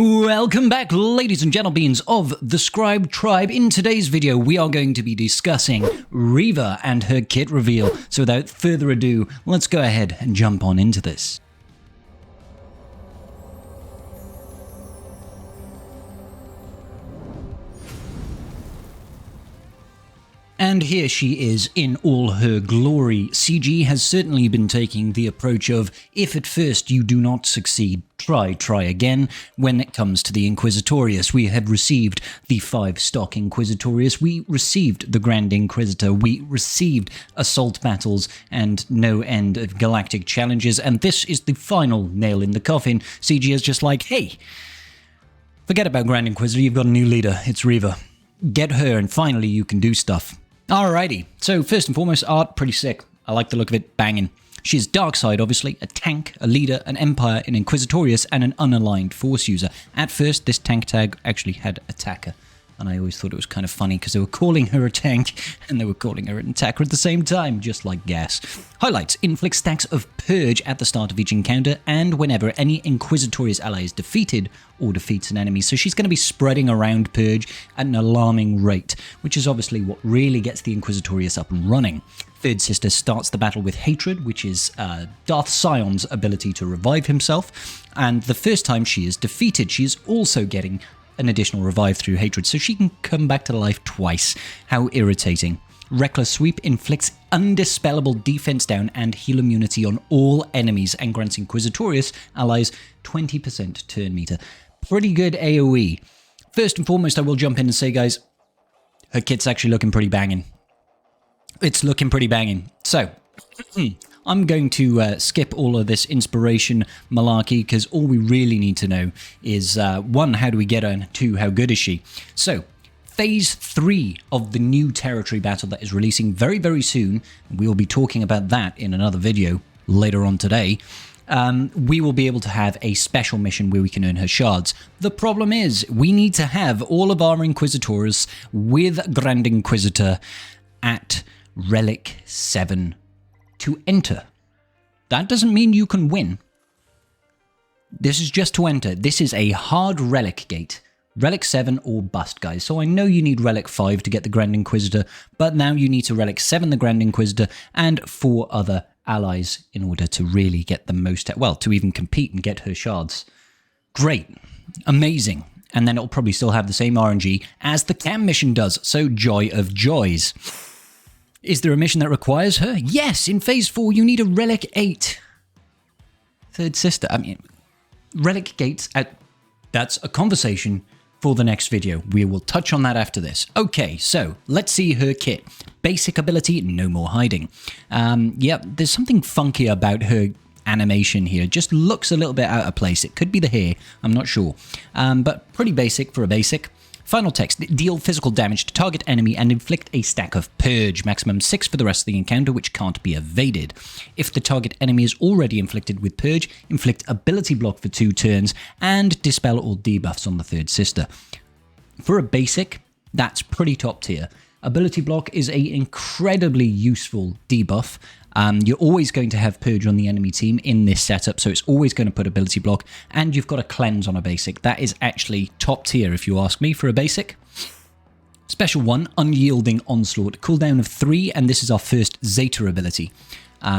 Welcome back, ladies and gentlemen of the Scribe Tribe. In today's video, we are going to be discussing Reva and her kit reveal. So without further ado, let's go ahead and jump on into this. And here she is in all her glory. CG has certainly been taking the approach of, if at first you do not succeed, try again. When it comes to the Inquisitorius, we have received the 5-stock Inquisitorius, we received the Grand Inquisitor, we received assault battles and no end of Galactic Challenges, and this is the final nail in the coffin. CG is just like, hey, forget about Grand Inquisitor, you've got a new leader, it's Reva. Get her and finally you can do stuff. Alrighty, so first and foremost, art, pretty sick. I like the look of it, banging. She's dark side, obviously, a tank, a leader, an empire, an Inquisitorius, and an unaligned force user. At first, this tank tag actually had attacker, and I always thought it was kind of funny because they were calling her a tank and they were calling her an attacker at the same time, just like gas. Highlights: inflict stacks of purge at the start of each encounter and whenever any Inquisitorius ally is defeated or defeats an enemy. So she's going to be spreading around purge at an alarming rate, which is obviously what really gets the Inquisitorius up and running. Third Sister starts the battle with Hatred, which is Darth Sion's ability to revive himself, and the first time she is defeated, she is also getting an additional revive through Hatred, so she can come back to life twice. How irritating. Reckless Sweep inflicts undispellable defense down and heal immunity on all enemies and grants Inquisitorius allies 20% turn meter. Pretty good AoE. First and foremost, I will jump in and say, guys, her kit's actually looking pretty banging. It's looking pretty banging. So, I'm going to skip all of this inspiration malarkey because all we really need to know is, 1, how do we get her, and 2, how good is she? So, Phase 3 of the new territory battle that is releasing very, very soon, we will be talking about that in another video later on today. We will be able to have a special mission where we can earn her shards. The problem is, we need to have all of our Inquisitors with Grand Inquisitor at Relic 7 to enter. That doesn't mean you can win. This is just to enter. This is a hard relic gate. Relic 7 or bust, guys. So I know you need Relic 5 to get the Grand Inquisitor, but now you need to Relic 7 the Grand Inquisitor and 4 other allies in order to really get the most, well, to even compete and get her shards. Great. Amazing. And then it'll probably still have the same RNG as the cam mission does, so joy of joys. Is there a mission that requires her? Yes, in Phase 4 you need a Relic 8. Third Sister, I mean, Relic Gates, that's a conversation for the next video. We will touch on that after this. Okay, so let's see her kit. Basic ability, no more hiding. Yeah, there's something funky about her animation here. It just looks a little bit out of place. It could be the hair, I'm not sure. But pretty basic for a basic. Final text, deal physical damage to target enemy and inflict a stack of purge, maximum 6 for the rest of the encounter, which can't be evaded. If the target enemy is already inflicted with purge, inflict ability block for 2 turns and dispel all debuffs on the Third Sister. For a basic, that's pretty top tier. Ability block is an incredibly useful debuff. You're always going to have purge on the enemy team in this setup, so it's always going to put ability block, and you've got a cleanse on a basic. That is actually top tier if you ask me for a basic. Special 1, unyielding onslaught, cooldown of 3, and this is our first Zeta ability.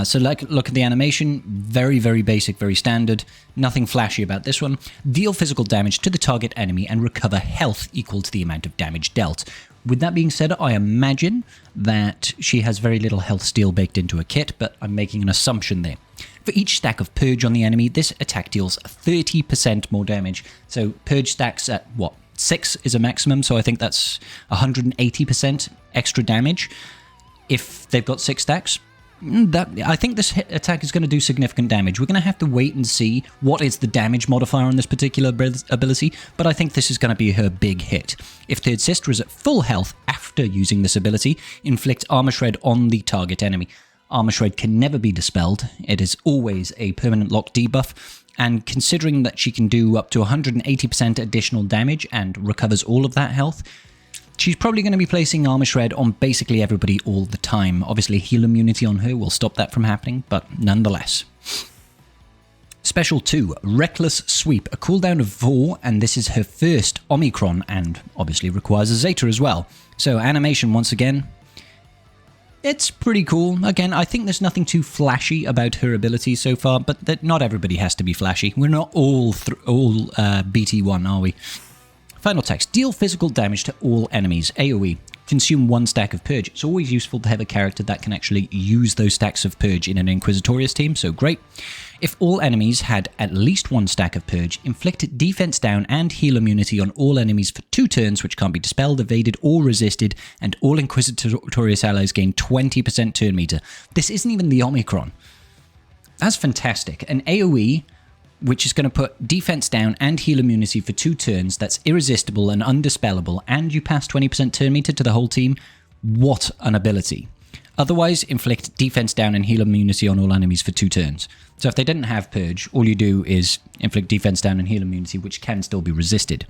So look at the animation, very, very basic, very standard, nothing flashy about this one. Deal physical damage to the target enemy and recover health equal to the amount of damage dealt. With that being said, I imagine that she has very little health steal baked into her kit, but I'm making an assumption there. For each stack of purge on the enemy, this attack deals 30% more damage. So purge stacks at, what, 6 is a maximum, so I think that's 180% extra damage if they've got 6 stacks. I think this attack is going to do significant damage. We're going to have to wait and see what is the damage modifier on this particular ability, but I think this is going to be her big hit. If Third Sister is at full health after using this ability, inflict Armor Shred on the target enemy. Armor Shred can never be dispelled. It is always a permanent lock debuff, and considering that she can do up to 180% additional damage and recovers all of that health, she's probably going to be placing Armor Shred on basically everybody all the time. Obviously, heal immunity on her will stop that from happening, but nonetheless. Special 2, Reckless Sweep, a cooldown of 4, and this is her first Omicron, and obviously requires a Zeta as well. So animation once again, it's pretty cool. Again, I think there's nothing too flashy about her ability so far, but that not everybody has to be flashy. We're not all BT1, are we? Final text, deal physical damage to all enemies, AoE. Consume 1 stack of Purge. It's always useful to have a character that can actually use those stacks of Purge in an Inquisitorius team, so great. If all enemies had at least 1 stack of Purge, inflict defense down and heal immunity on all enemies for 2 turns, which can't be dispelled, evaded, or resisted, and all Inquisitorius allies gain 20% turn meter. This isn't even the Omicron. That's fantastic. An AoE, which is going to put defense down and heal immunity for 2 turns, that's irresistible and undispellable, and you pass 20% turn meter to the whole team. What an ability. Otherwise, inflict defense down and heal immunity on all enemies for 2 turns. So if they didn't have Purge, all you do is inflict defense down and heal immunity, which can still be resisted.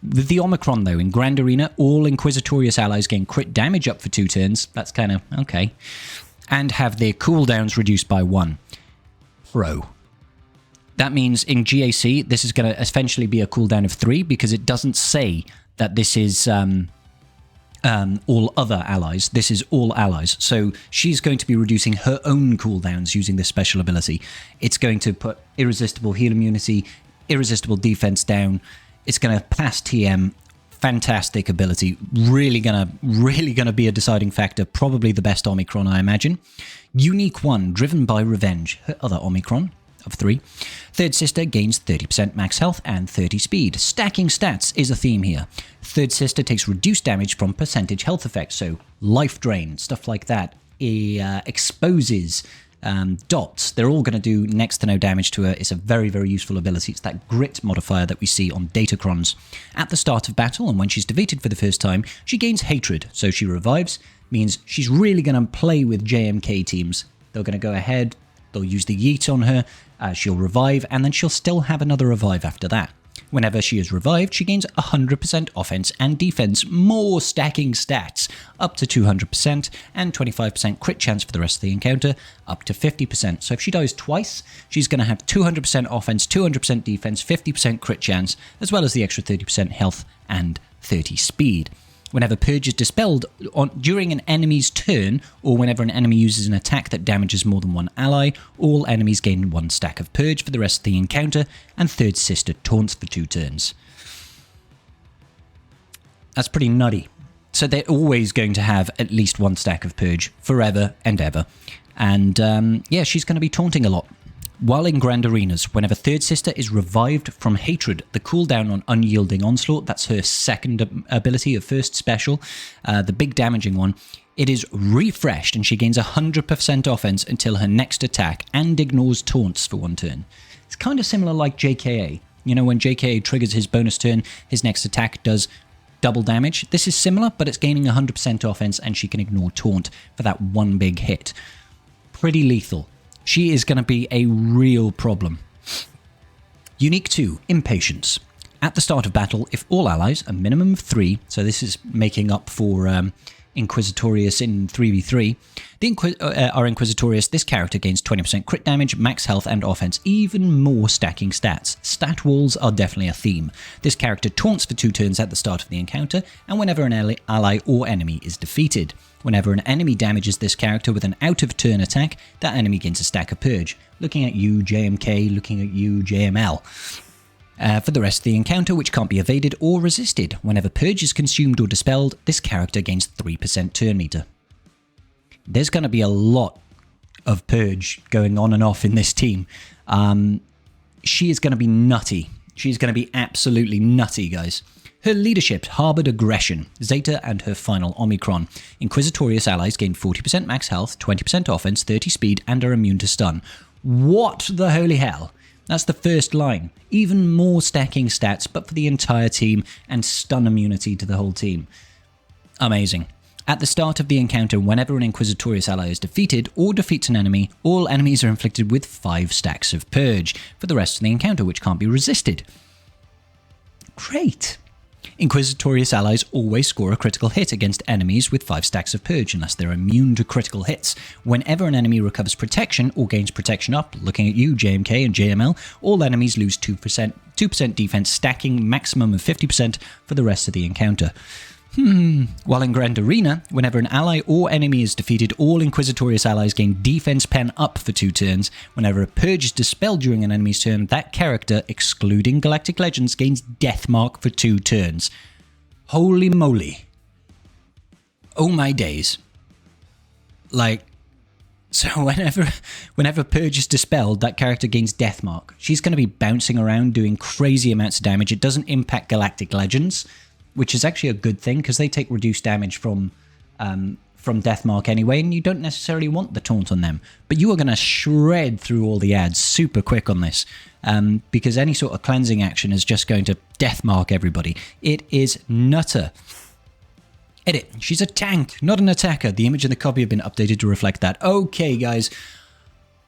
With the Omicron, though, in Grand Arena, all Inquisitorius allies gain crit damage up for 2 turns. That's kind of okay. And have their cooldowns reduced by 1. Pro. That means in GAC, this is going to essentially be a cooldown of 3 because it doesn't say that this is all other allies. This is all allies. So she's going to be reducing her own cooldowns using this special ability. It's going to put irresistible heal immunity, irresistible defense down. It's going to pass TM. Fantastic ability. Really gonna be a deciding factor. Probably the best Omicron, I imagine. Unique 1, driven by revenge. Her other Omicron of 3. Third Sister gains 30% max health and 30 speed. Stacking stats is a theme here. Third Sister takes reduced damage from percentage health effects, so life drain, stuff like that. Exposes dots. They're all going to do next to no damage to her. It's a very, very useful ability. It's that grit modifier that we see on Datacrons. At the start of battle, and when she's defeated for the first time, she gains hatred, so she revives. Means she's really going to play with JMK teams. They're going to go ahead, they'll use the yeet on her, she'll revive, and then she'll still have another revive after that. Whenever she is revived, she gains 100% offense and defense, more stacking stats, up to 200%, and 25% crit chance for the rest of the encounter, up to 50%. So if she dies twice, she's going to have 200% offense, 200% defense, 50% crit chance, as well as the extra 30% health and 30 speed. Whenever Purge is dispelled during an enemy's turn, or whenever an enemy uses an attack that damages more than 1 ally, all enemies gain 1 stack of Purge for the rest of the encounter, and Third Sister taunts for 2 turns. That's pretty nutty. So they're always going to have at least 1 stack of Purge, forever and ever. And yeah, she's going to be taunting a lot. While in Grand Arenas, whenever Third Sister is revived from Hatred, the cooldown on Unyielding Onslaught, that's her second ability of first special, the big damaging one, it is refreshed and she gains 100% offense until her next attack and ignores taunts for 1 turn. It's kind of similar like JKA. You know, when JKA triggers his bonus turn, his next attack does double damage. This is similar, but it's gaining 100% offense and she can ignore taunt for that 1 big hit. Pretty lethal. She is going to be a real problem. Unique 2, Impatience. At the start of battle, if all allies, a minimum of 3, so this is making up for Inquisitorius in 3v3, our Inquisitorius, this character gains 20% crit damage, max health and offense, even more stacking stats. Stat walls are definitely a theme. This character taunts for 2 turns at the start of the encounter, and whenever an ally or enemy is defeated. Whenever an enemy damages this character with an out-of-turn attack, that enemy gains a stack of Purge. Looking at you, JMK, looking at you, JML. For the rest of the encounter, which can't be evaded or resisted. Whenever Purge is consumed or dispelled, this character gains 3% turn meter. There's going to be a lot of Purge going on and off in this team. She is going to be nutty. She's going to be absolutely nutty, guys. Her leadership harbored aggression, Zeta and her final Omicron. Inquisitorius allies gain 40% max health, 20% offense, 30 speed, and are immune to stun. What the holy hell? That's the first line. Even more stacking stats, but for the entire team, and stun immunity to the whole team. Amazing. At the start of the encounter, whenever an Inquisitorius ally is defeated or defeats an enemy, all enemies are inflicted with 5 stacks of Purge for the rest of the encounter, which can't be resisted. Great. Inquisitorius allies always score a critical hit against enemies with 5 stacks of Purge unless they're immune to critical hits. Whenever an enemy recovers protection or gains protection up, looking at you, JMK and JML, all enemies lose 2% defense, stacking maximum of 50% for the rest of the encounter. While in Grand Arena, whenever an ally or enemy is defeated, all Inquisitorius allies gain defense pen up for 2 turns. Whenever a purge is dispelled during an enemy's turn, that character, excluding Galactic Legends, gains death mark for 2 turns. Holy moly. Oh my days. Like, so whenever purge is dispelled, that character gains death mark. She's going to be bouncing around doing crazy amounts of damage. It doesn't impact Galactic Legends, which is actually a good thing because they take reduced damage from Deathmark anyway, and you don't necessarily want the taunt on them. But you are going to shred through all the ads super quick on this, because any sort of cleansing action is just going to Deathmark everybody. It is nutter. Edit. She's a tank, not an attacker. The image and the copy have been updated to reflect that. Okay, guys.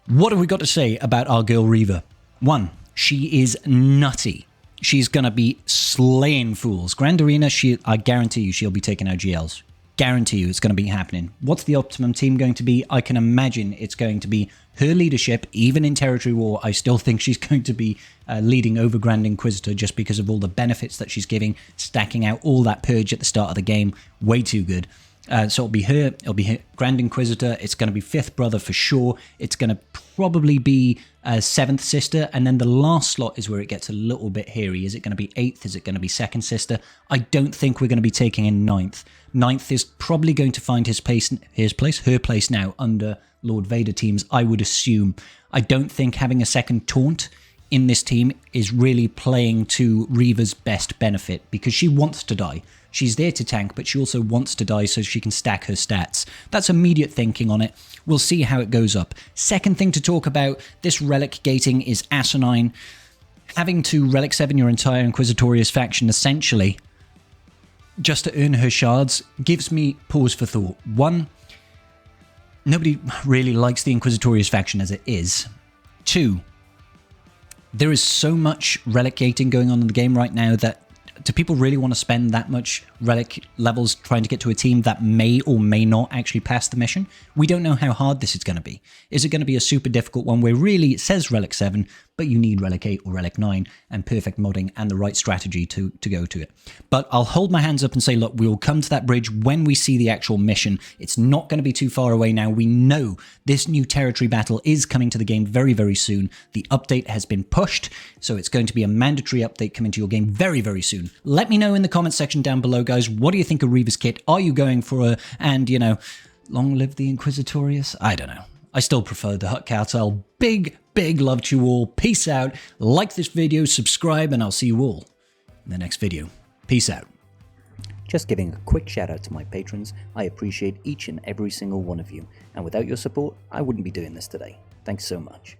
What have we got to say about our girl Reva? 1. She is nutty. She's going to be slaying fools. Grand Arena, I guarantee you she'll be taking out GLs. Guarantee you it's going to be happening. What's the optimum team going to be? I can imagine it's going to be her leadership. Even in Territory War, I still think she's going to be leading over Grand Inquisitor just because of all the benefits that she's giving, stacking out all that purge at the start of the game. Way too good. So it'll be her, Grand Inquisitor, it's going to be 5th brother for sure, it's going to probably be 7th sister, and then the last slot is where it gets a little bit hairy. Is it going to be 8th? Is it going to be 2nd sister? I don't think we're going to be taking in 9th. 9th is probably going to find her place now under Lord Vader teams, I would assume. I don't think having a second taunt in this team is really playing to Reva's best benefit because she wants to die. She's there to tank, but she also wants to die so she can stack her stats. That's immediate thinking on it. We'll see how it goes up. Second thing to talk about, this relic gating is asinine. Having to relic 7 your entire Inquisitorius faction, essentially, just to earn her shards, gives me pause for thought. 1, nobody really likes the Inquisitorius faction as it is. 2, there is so much relic gating going on in the game right now that do people really want to spend that much relic levels trying to get to a team that may or may not actually pass the mission? We don't know how hard this is going to be. Is it going to be a super difficult one where really it says relic 7, but you need relic 8 or relic 9 and perfect modding and the right strategy to go to it? But I'll hold my hands up and say, look, we will come to that bridge when we see the actual mission. It's not going to be too far away now. We know this new territory battle is coming to the game very, very soon. The update has been pushed, so it's going to be a mandatory update coming to your game very, very soon. Let me know in the comment section down below, guys. What do you think of Reva's kit? Are you going for her? And, you know, long live the Inquisitorius? I don't know. I still prefer the Hut Cartel. Big, big love to you all. Peace out. Like this video, subscribe, and I'll see you all in the next video. Peace out. Just giving a quick shout out to my patrons. I appreciate each and every single one of you. And without your support, I wouldn't be doing this today. Thanks so much.